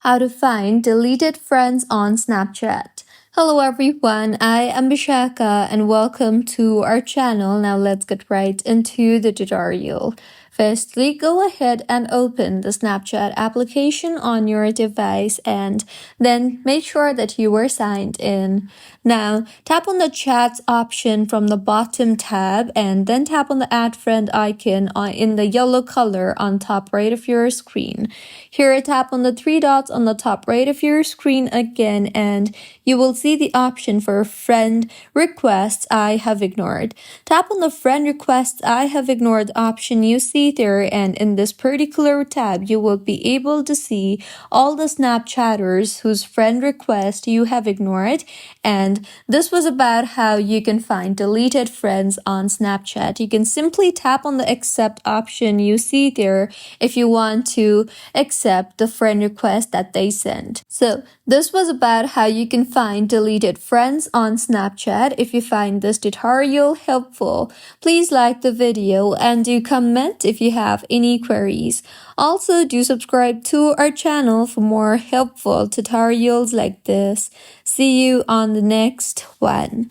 How to find deleted friends on Snapchat. Hello everyone, I am Bishaka and welcome to our channel. Now let's get right into the tutorial. Firstly, go ahead and open the Snapchat application on your device and then make sure that you are signed in. Now, tap on the chats option from the bottom tab and then tap on the add friend icon in the yellow color on top right of your screen. Here, tap on the three dots on the top right of your screen again and you will see the option for friend requests I have ignored. Tap on the friend requests I have ignored option you see there, and in this particular tab you will be able to see all the Snapchatters whose friend request you have ignored. And this was about how you can find deleted friends on Snapchat. You can simply tap on the accept option you see there if you want to accept the friend request that they sent. So this was about how you can find deleted friends on Snapchat. If you find this tutorial helpful, please like the video and do comment if you have any queries. Also, do subscribe to our channel for more helpful tutorials like this. See you on the next one.